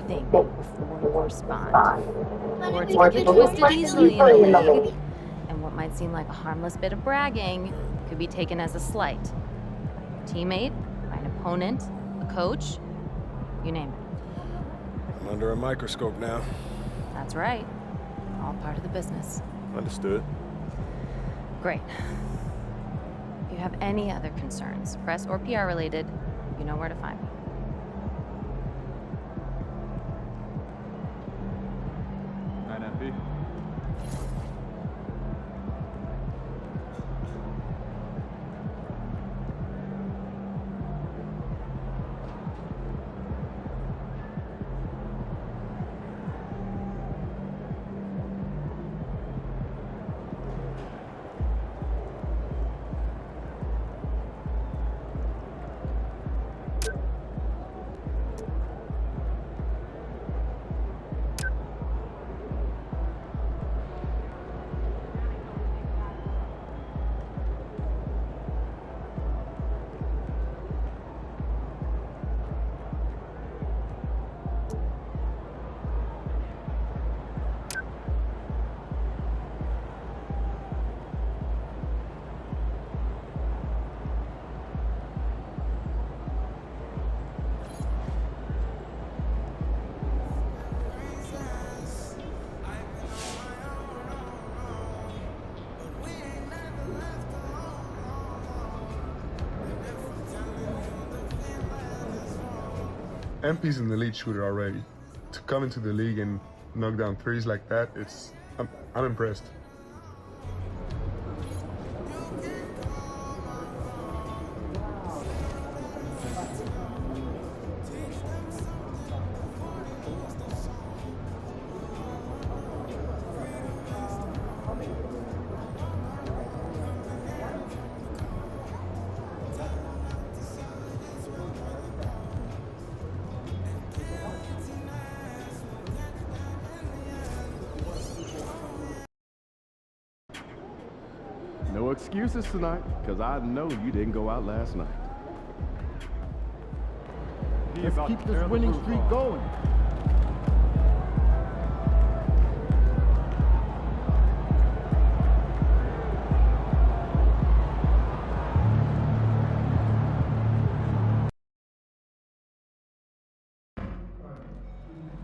think before you respond. Words can get twisted easily in the league, and what might seem like a harmless bit of bragging could be taken as a slight. A teammate, by an opponent, a coach, you name it. I'm under a microscope now. That's right. All part of the business. Understood. Great. If you have any other concerns, press or PR related, you know where to find me. MP. MP's an elite shooter already. To come into the league and knock down threes like that, I'm impressed. No excuses tonight, because I know you didn't go out last night. Let's keep this winning streak going.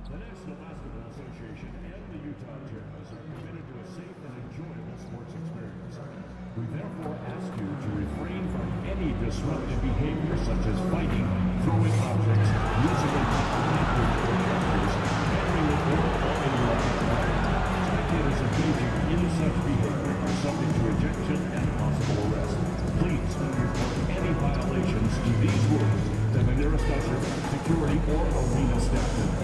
The National Basketball Association and the Utah Jazz are committed to a safe and enjoyable sports experience. We therefore ask you to refrain from any disruptive behavior such as fighting, throwing objects, using inappropriate language, handling the ball, or interrupting play. Spectators engaging in such behavior are subject to ejection and possible arrest. Please report any violations to these rooms to the nearest usher, security, or arena staff member.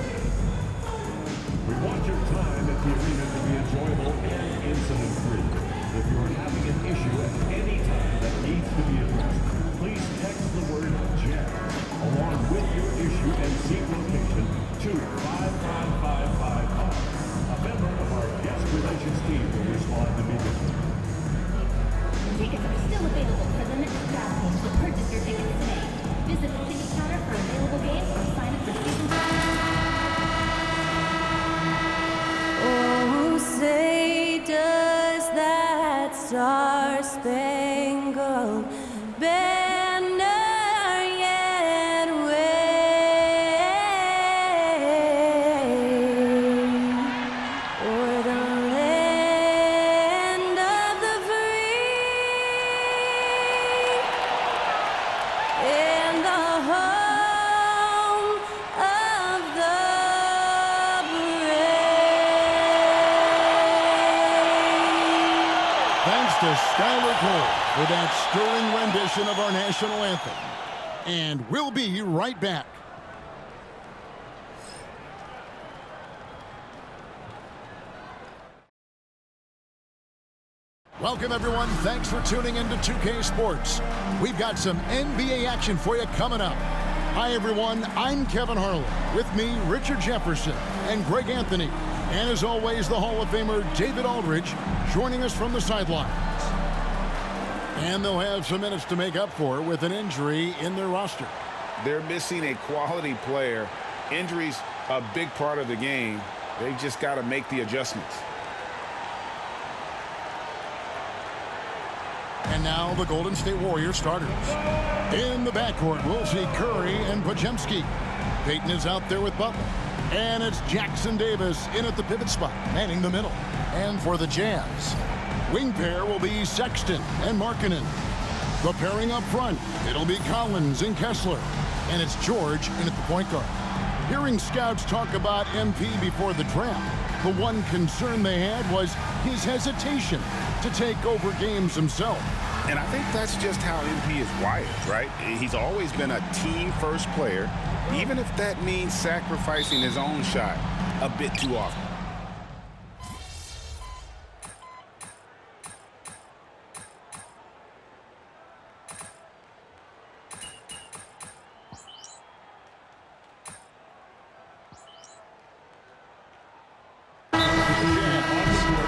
We want your time at the arena to be enjoyable and incident-free. If you are having an issue at any time that needs to be addressed, please text the word JAZZ along with your issue and seat location to 55555. A member of our guest relations team will respond immediately. Tickets are still available for the next draft page to purchase your tickets today. Visit the ticket counter for available games or sign up for season tickets. Oh, say does that star-spangled banner yet wave o'er the land of the free and the home of the Thanks to Skylar Cole for that stirring rendition of our national anthem. And we'll be right back. Welcome, everyone. Thanks for tuning in to 2K Sports. We've got some NBA action for you coming up. Hi, everyone. I'm Kevin Harlan. With me, Richard Jefferson and Greg Anthony. And as always, the Hall of Famer David Aldridge joining us from the sidelines. And they'll have some minutes to make up for with an injury in their roster. They're missing a quality player Injuries a big part of the game. They just got to make the adjustments. And now the Golden State Warriors starters. In the backcourt, we'll see Curry and Podziemski. Payton is out there with Butler. And it's Jackson Davis in at the pivot spot, manning the middle. And for the Jazz, wing pair will be Sexton and Markkanen. The pairing up front, it'll be Collins and Kessler. And it's George in at the point guard. Hearing scouts talk about MP before the draft, the one concern they had was his hesitation to take over games himself. And I think that's just how MP is wired, right? He's always been a team-first player, even if that means sacrificing his own shot a bit too often.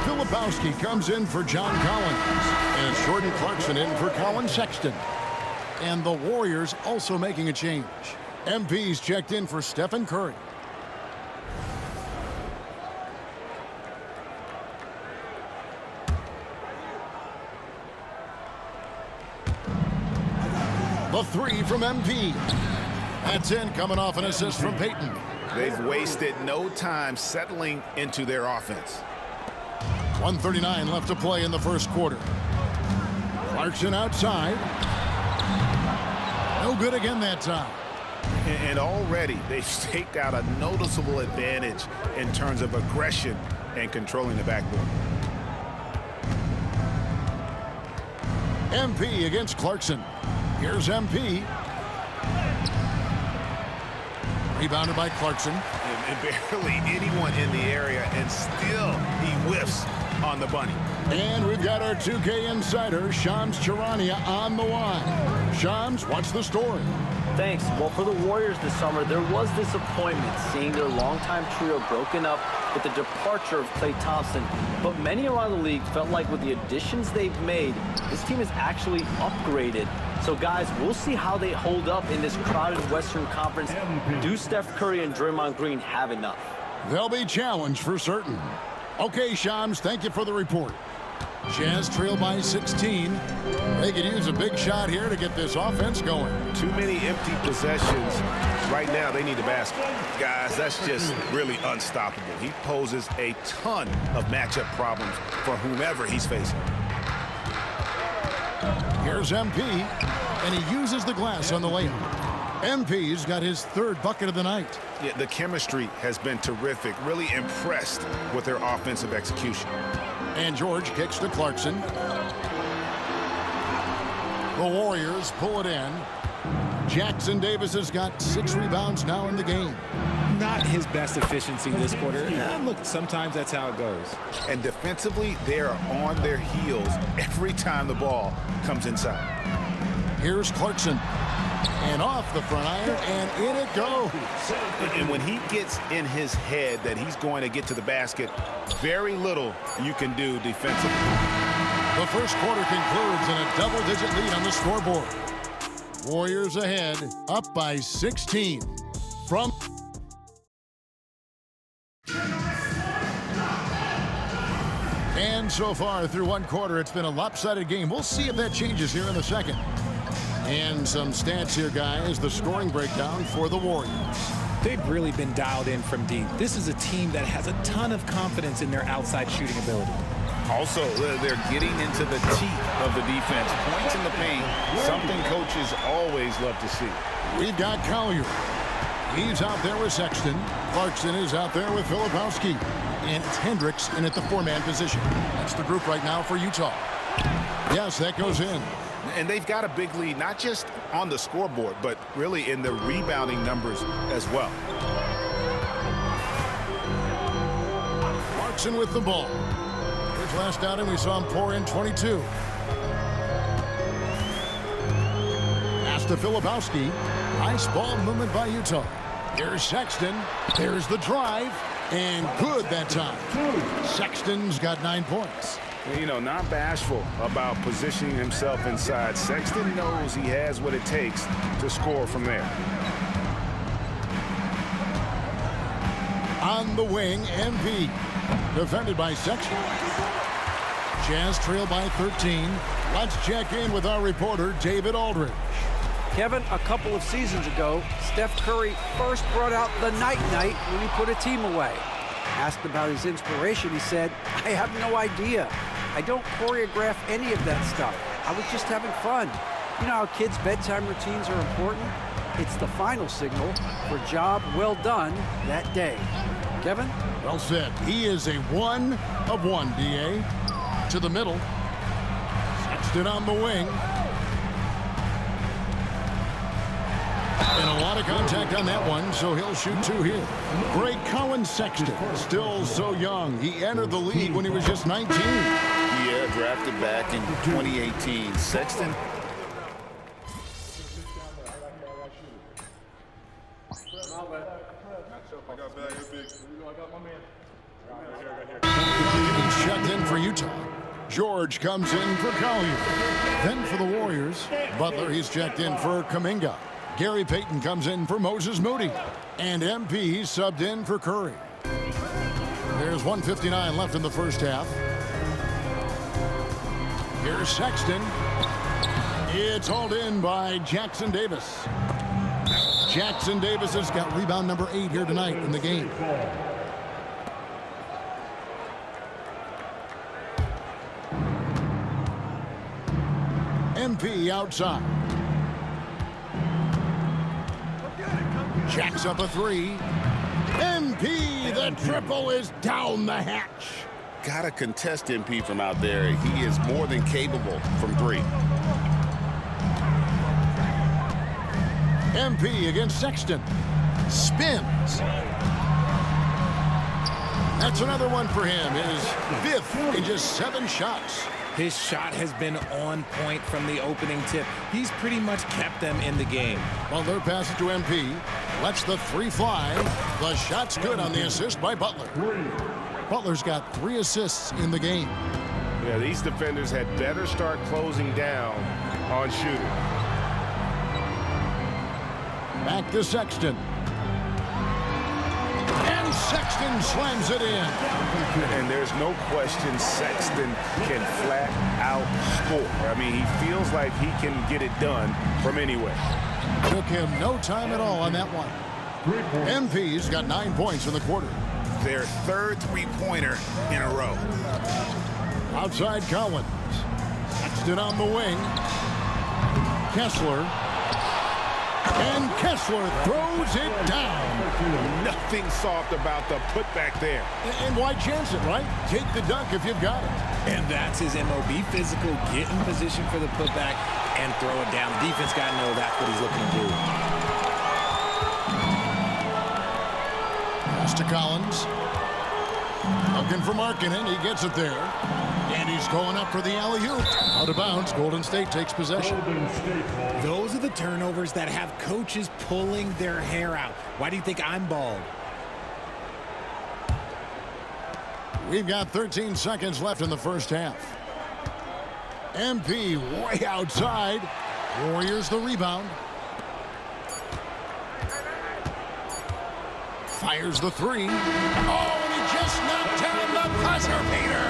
Filipowski comes in for John Collins, and it's Jordan Clarkson in for Colin Sexton. And the Warriors also making a change. MP's checked in for Stephen Curry. The three from MP. That's in, coming off an assist from Payton. They've wasted no time settling into their offense. 1:39 left to play in the first quarter. Clarkson outside. No good again that time. And already they've staked out a noticeable advantage in terms of aggression and controlling the backboard. MP against Clarkson. Here's MP. Rebounded by Clarkson. And barely anyone in the area, and still he whiffs on the bunny. And we've got our 2K insider, Shams Charania, on the line. Shams, what's the story? Thanks. Well, for the Warriors this summer, there was disappointment seeing their longtime trio broken up with the departure of Klay Thompson. But many around the league felt like with the additions they've made, this team is actually upgraded. So, guys, we'll see how they hold up in this crowded Western Conference. Do Steph Curry and Draymond Green have enough? They'll be challenged for certain. Okay, Shams, thank you for the report. Jazz trail by 16. They could use a big shot here to get this offense going. Too many empty possessions. Right now, they need a basket. Guys, that's just really unstoppable. He poses a ton of matchup problems for whomever he's facing. Here's MP, and he uses the glass on the layup. MP's got his third bucket of the night. Yeah, the chemistry has been terrific. Really impressed with their offensive execution. And George kicks to Clarkson. The Warriors pull it in. Jackson Davis has got 6 rebounds now in the game. Not his best efficiency this quarter. Look, sometimes that's how it goes. And defensively, they are on their heels every time the ball comes inside. Here's Clarkson. And off the front iron, and in it goes. And when he gets in his head that he's going to get to the basket, very little you can do defensively. The first quarter concludes in a double-digit lead on the scoreboard. Warriors ahead, up by 16. From and so far through one quarter, it's been a lopsided game. We'll see if that changes here in the second. And some stats here, guys. The scoring breakdown for the Warriors. They've really been dialed in from deep. This is a team that has a ton of confidence in their outside shooting ability. Also, they're getting into the teeth of the defense. Points in the paint, something coaches always love to see. We've got Collier. He's out there with Sexton. Clarkson is out there with Filipowski. And it's Hendricks in at the 4-man position. That's the group right now for Utah. Yes, that goes in. And they've got a big lead, not just on the scoreboard, but really in the rebounding numbers as well. Clarkson with the ball. His last outing, we saw him pour in 22. Pass to Filipowski. Nice ball movement by Utah. Here's Sexton. There's the drive. And good that time. Sexton's got 9 points. You know, not bashful about positioning himself inside. Sexton knows he has what it takes to score from there. On the wing, MP. Defended by Sexton. Jazz trail by 13. Let's check in with our reporter, David Aldridge. Kevin, a couple of seasons ago, Steph Curry first brought out the night-night when he put a team away. Asked about his inspiration, he said, "I have no idea. I don't choreograph any of that stuff. I was just having fun." You know how kids' bedtime routines are important? It's the final signal for job well done that day. Kevin? Well said. He is a 1 of 1, D.A. To the middle. Sexton on the wing. And a lot of contact on that one, so he'll shoot 2 here. Greg Cowan Sexton, still so young. He entered the league when he was just 19. Yeah, drafted back in 2018. Sexton. He's checked in for Utah. George comes in for Collier. Then for the Warriors, Butler, he's checked in for Kuminga. Gary Payton comes in for Moses Moody. And MP subbed in for Curry. There's 1:59 left in the first half. Here's Sexton. It's hauled in by Jackson Davis. Jackson Davis has got rebound number 8 here tonight in the game. MP outside. Jacks up a 3. MP, the triple is down the hatch. Gotta contest MP from out there. He is more than capable from 3. MP against Sexton. Spins. That's another one for him. His 5th in just 7 shots. His shot has been on point from the opening tip. He's pretty much kept them in the game. Butler passes to MP. Lets the 3 fly. The shot's good on the assist by Butler. Butler's got 3 assists in the game. Yeah, these defenders had better start closing down on shooting. Back to Sexton. And Sexton slams it in. And there's no question Sexton can flat out score. I mean, he feels like he can get it done from anywhere. Took him no time at all on that one. MP's got 9 points in the quarter. Their 3rd 3-pointer in a row. Outside Collins. Sexton on the wing. Kessler. And Kessler throws it down. Nothing soft about the putback there. And why chance it, right? Take the dunk if you've got it. And that's his MO. Be physical, get in position for the putback, and throw it down. The defense got to know that's what he's looking to do. Pass to Collins. Looking for Markkanen. He gets it there. And he's going up for the alley-oop. Out of bounds. Golden State takes possession. Those are the turnovers that have coaches pulling their hair out. Why do you think I'm bald? We've got 13 seconds left in the first half. MP way outside. Warriors the rebound. Fires the 3. Oh, and he just knocked down the buzzer beater.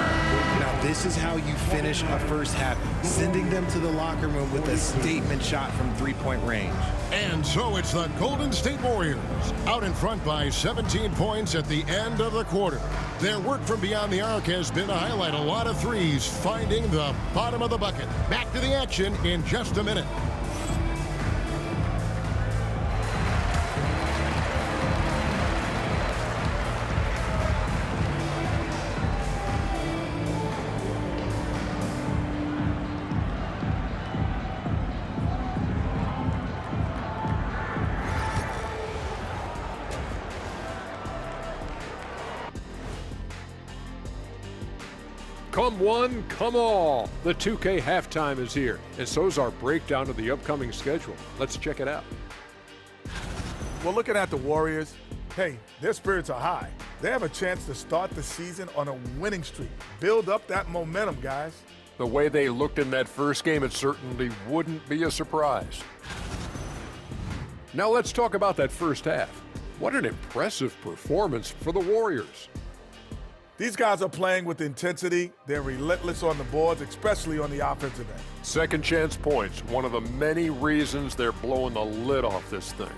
Now, this is how you finish a first half, sending them to the locker room with a statement shot from 3-point range. And so it's the Golden State Warriors out in front by 17 points at the end of the quarter. Their work from beyond the arc has been to highlight a lot of threes, finding the bottom of the bucket. Back to the action in just a minute. Come one, come all. The 2K halftime is here, and so's our breakdown of the upcoming schedule. Let's check it out. Well, looking at the Warriors, hey, their spirits are high. They have a chance to start the season on a winning streak. Build up that momentum, guys. The way they looked in that first game, it certainly wouldn't be a surprise. Now let's talk about that first half. What an impressive performance for the Warriors. These guys are playing with intensity. They're relentless on the boards, especially on the offensive end. Second chance points, one of the many reasons they're blowing the lid off this thing.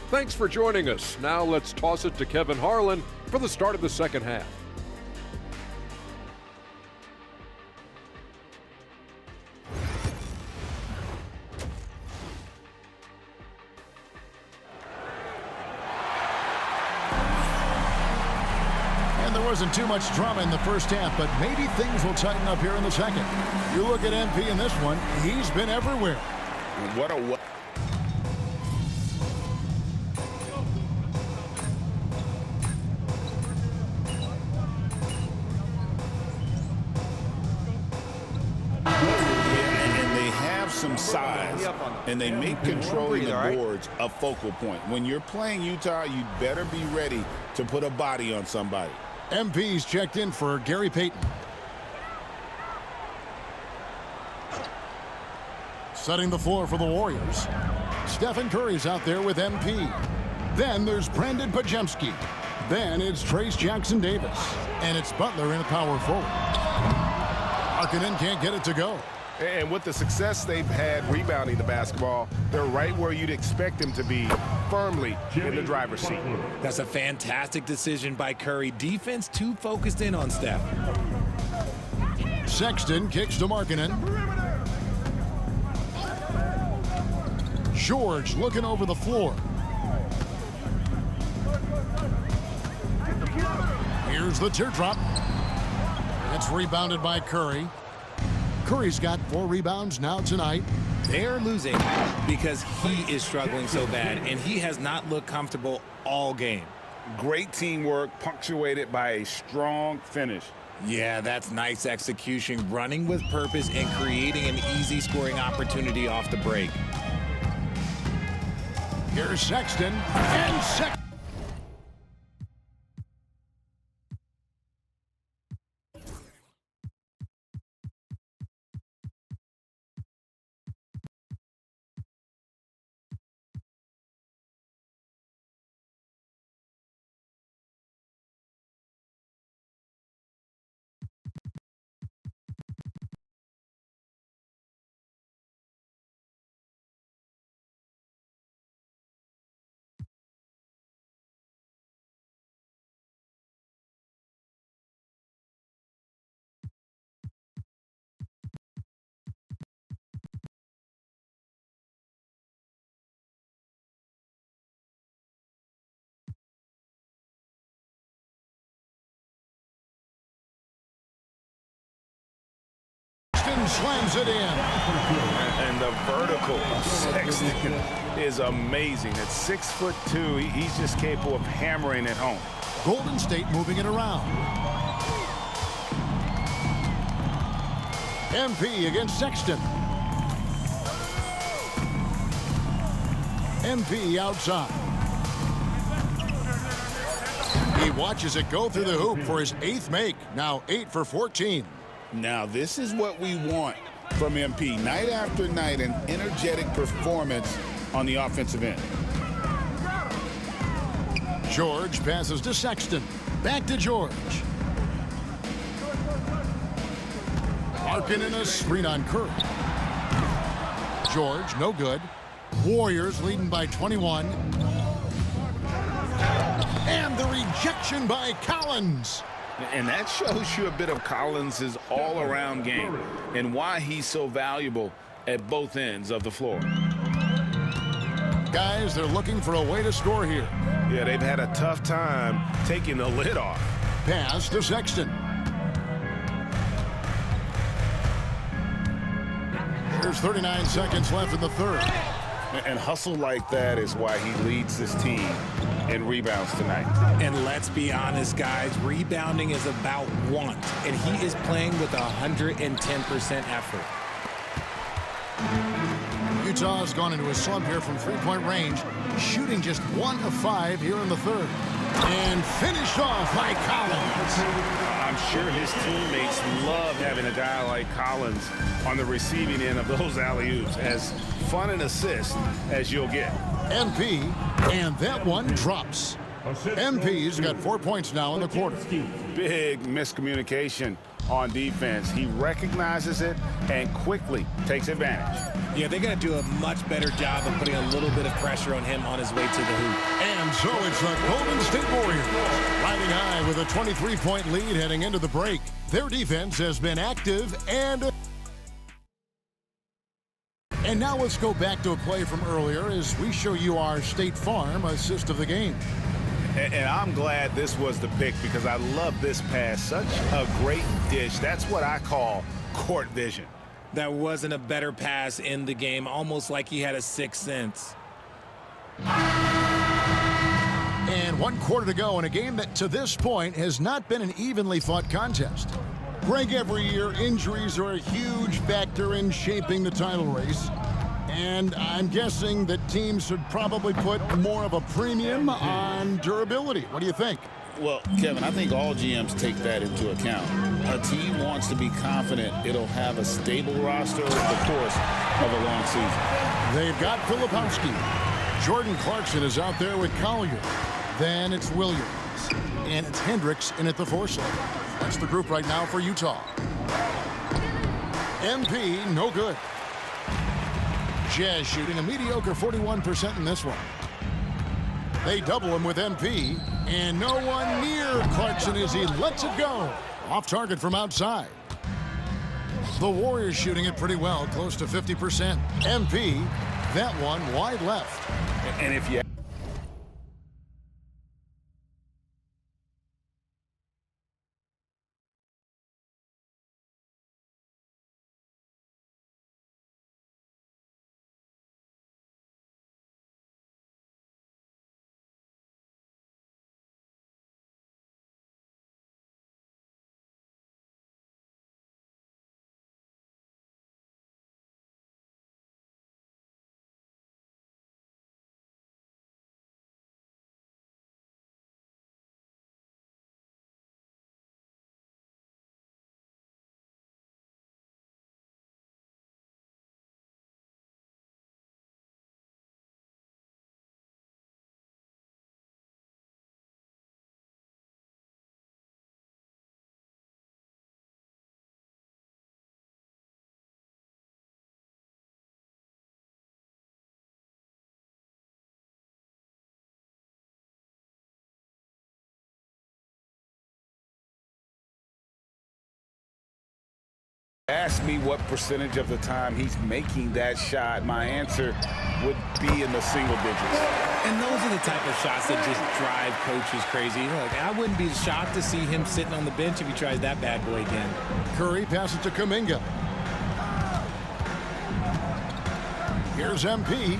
Thanks for joining us. Now let's toss it to Kevin Harlan for the start of the second half. And there wasn't too much drama in the first half, but maybe things will tighten up here in the second. You look at MP in this one, he's been everywhere. What a... some size, and they make controlling the boards a focal point. When you're playing Utah, you'd better be ready to put a body on somebody. MP's checked in for Gary Payton. Setting the floor for the Warriors. Stephen Curry's out there with MP. Then there's Brandon Pajemski. Then it's Trace Jackson Davis. And it's Butler in a power forward. Markkanen can't get it to go. And with the success they've had rebounding the basketball, they're right where you'd expect them to be, firmly in the driver's seat. That's a fantastic decision by Curry. Defense too focused in on Steph. Sexton kicks to Markkanen. George looking over the floor. Here's the teardrop. It's rebounded by Curry. Curry's got 4 rebounds now tonight. They're losing because he is struggling so bad, and he has not looked comfortable all game. Great teamwork, punctuated by a strong finish. Yeah, that's nice execution, running with purpose and creating an easy scoring opportunity off the break. Here's Sexton, and Sexton. Slams it in. And the vertical of Sexton is amazing. At 6'2", he's just capable of hammering it home. Golden State moving it around. MP against Sexton. MP outside. He watches it go through the hoop for his 8th make. Now 8 for 14. Now, this is what we want from MP. Night after night, an energetic performance on the offensive end. George passes to Sexton. Back to George. Markkanen a screen on Curry. George, no good. Warriors leading by 21. And the rejection by Collins. And that shows you a bit of Collins' all-around game and why he's so valuable at both ends of the floor. Guys, they're looking for a way to score here. Yeah, they've had a tough time taking the lid off. Pass to Sexton. There's 39 seconds left in the third. And hustle like that is why he leads this team in rebounds tonight. And let's be honest, guys, rebounding is about want, and he is playing with 110% effort. Utah has gone into a slump here from three-point range, shooting just 1 of 5 here in the third. And finished off by Collins. I'm I'm sure his teammates love having a guy like Collins on the receiving end of those alley-oops. As fun an assist as you'll get. MP, and that one drops. MP's got 4 points now in the quarter. Big miscommunication on defense. He recognizes it and quickly takes advantage. Yeah, they got to do a much better job of putting a little bit of pressure on him on his way to the hoop. And so it's the Golden State Warriors riding high with a 23-point lead heading into the break. Their defense has been active and now let's go back to a play from earlier as we show you our State Farm assist of the game. And I'm glad this was the pick because I love this pass. Such a great dish. That's what I call court vision. That wasn't a better pass in the game, almost like he had a sixth sense. And 1 quarter to go in a game that to this point has not been an evenly fought contest. Greg, every year injuries are a huge factor in shaping the title race. And I'm guessing that teams should probably put more of a premium on durability. What do you think? Well, Kevin, I think all GMs take that into account. A team wants to be confident it'll have a stable roster over the course of a long season. They've got Filipowski. Jordan Clarkson is out there with Collier. Then it's Williams. And it's Hendricks in at the 4 slot. That's the group right now for Utah. MP, no good. Jazz shooting a mediocre 41% in this one. They double him with MP, and no one near Clarkson as he lets it go. Off target from outside. The Warriors shooting it pretty well, close to 50%. MP, that one wide left. And if you ask me what percentage of the time he's making that shot, my answer would be in the single digits. And those are the type of shots that just drive coaches crazy. Look, I wouldn't be shocked to see him sitting on the bench if he tries that bad boy again. Curry passes to Kuminga. Here's MP.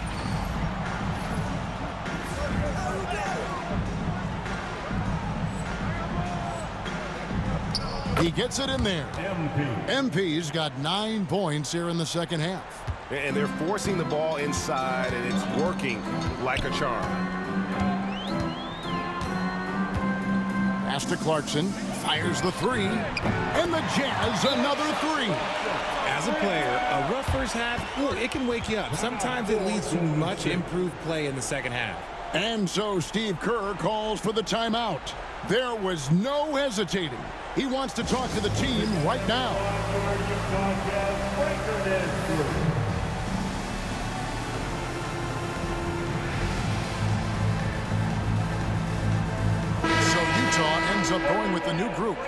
He gets it in there. MP's got 9 points here in the second half. And they're forcing the ball inside, and it's working like a charm. Pass to Clarkson. Fires the 3. And the Jazz another 3. As a player, a rough first half, look, it can wake you up. Sometimes it leads to much improved play in the second half. And so Steve Kerr calls for the timeout. There was no hesitating. He wants to talk to the team right now. So Utah ends up going with the new group.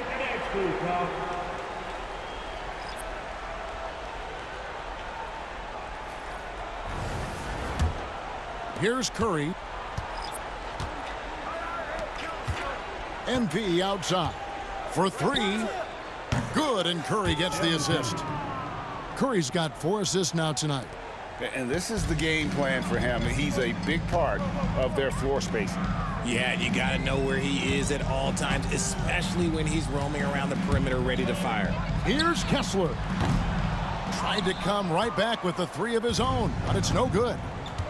Here's Curry. MP outside. For 3. Good, and Curry gets the assist. Curry's got 4 assists now tonight. And this is the game plan for him. He's a big part of their floor spacing. Yeah, you got to know where he is at all times, especially when he's roaming around the perimeter ready to fire. Here's Kessler. Tried to come right back with the 3 of his own, but it's no good.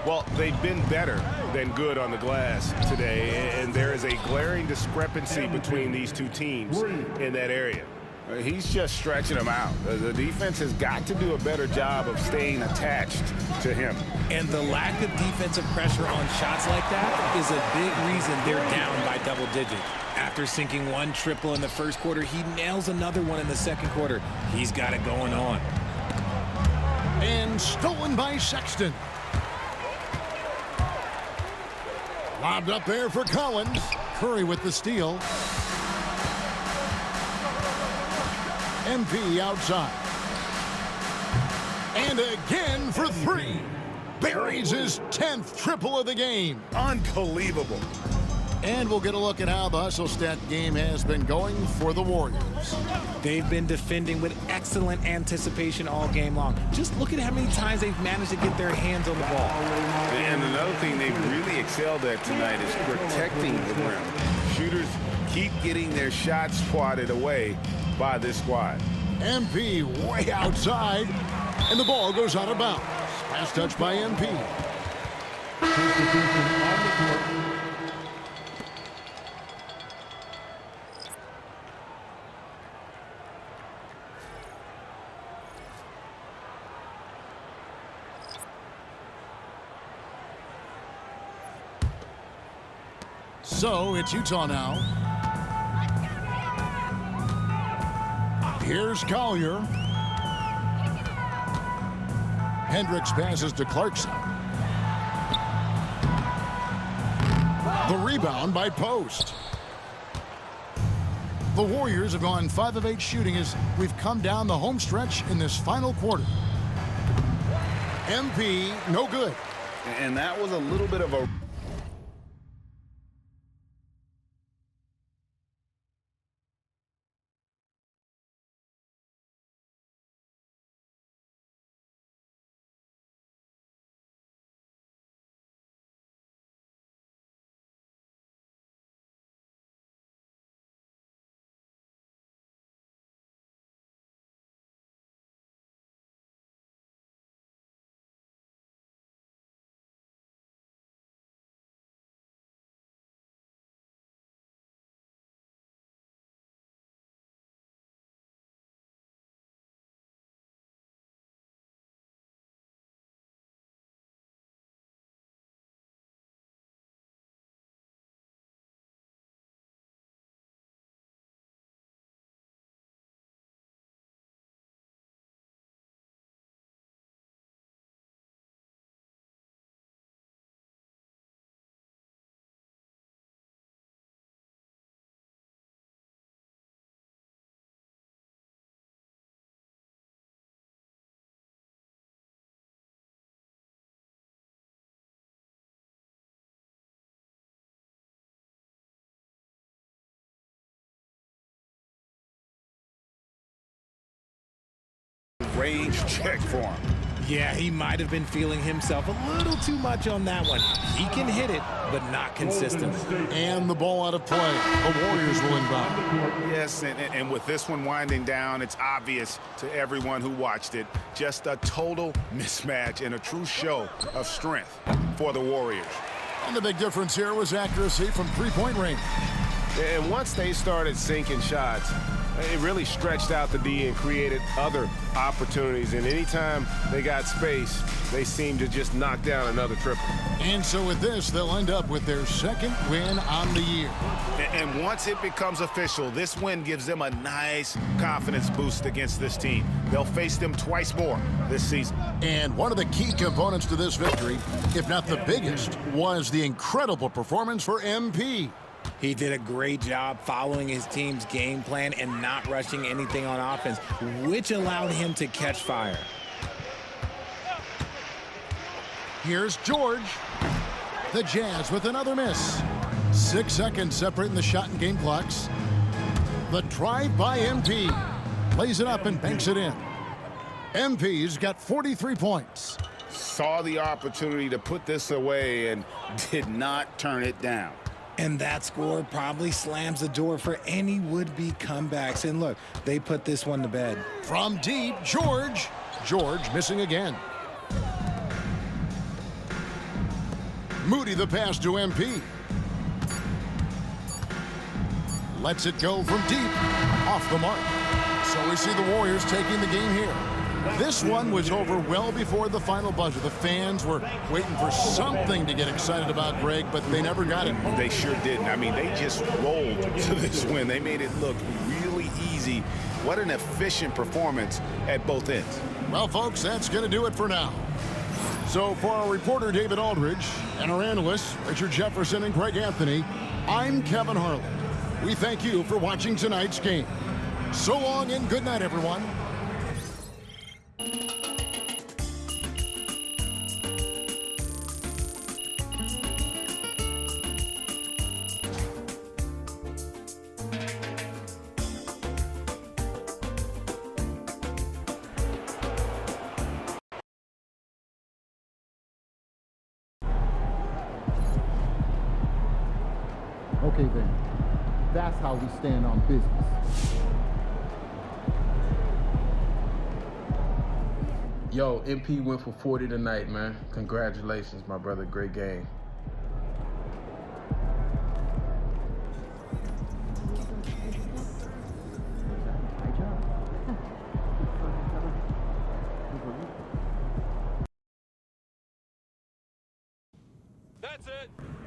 Well, they've been better than good on the glass today, and there is a glaring discrepancy between these two teams in that area. He's just stretching them out. The defense has got to do a better job of staying attached to him. And the lack of defensive pressure on shots like that is a big reason they're down by double digits. After sinking one triple in the first quarter, he nails another one in the second quarter. He's got it going on. And stolen by Sexton. Lobbed up there for Collins. Curry with the steal. MP outside. And again for three. Buries his 10th triple of the game. Unbelievable. And we'll get a look at how the Hustle Stat game has been going for the Warriors. They've been defending with excellent anticipation all game long. Just look at how many times they've managed to get their hands on the ball. And another thing they've really excelled at tonight is protecting the rim. Shooters keep getting their shots swatted away by this squad. MP way outside, and the ball goes out of bounds. Last touch by MP. So it's Utah now. Here's Collier. Hendricks passes to Clarkson. The rebound by Post. The Warriors have gone 5 of 8 shooting as we've come down the home stretch in this final quarter. MP, no good. And that was a little bit of a... range check for him. Yeah, he might have been feeling himself a little too much on that one. He can hit it, but not consistent. And the ball out of play. The Warriors will inbound. Yes, and with this one winding down, it's obvious to everyone who watched it. Just a total mismatch and a true show of strength for the Warriors. And the big difference here was accuracy from three-point range. And once they started sinking shots, it really stretched out the D and created other opportunities. And anytime they got space, they seemed to just knock down another triple. And so with this, they'll end up with their second win on the year. And once it becomes official, this win gives them a nice confidence boost against this team. They'll face them twice more this season. And one of the key components to this victory, if not the biggest, was the incredible performance for MP. He did a great job following his team's game plan and not rushing anything on offense, which allowed him to catch fire. Here's George. The Jazz with another miss. 6 seconds separating the shot and game clocks. The drive by MP. Lays it up and banks it in. MP's got 43 points. Saw the opportunity to put this away and did not turn it down. And that score probably slams the door for any would-be comebacks. And look, they put this one to bed. From deep, George. George missing again. Moody the pass to MP. Lets it go from deep. Off the mark. So we see the Warriors taking the game here. This one was over well before the final buzzer. The fans were waiting for something to get excited about, Greg, but they never got it. They sure didn't. I mean, they just rolled to this win. They made it look really easy. What an efficient performance at both ends. Well, folks, that's going to do it for now. So for our reporter, David Aldridge, and our analysts, Richard Jefferson and Greg Anthony, I'm Kevin Harlan. We thank you for watching tonight's game. So long and good night, everyone. Okay then, that's how we stand on business. Yo, MP went for 40 tonight, man. Congratulations, my brother. Great game. That's it.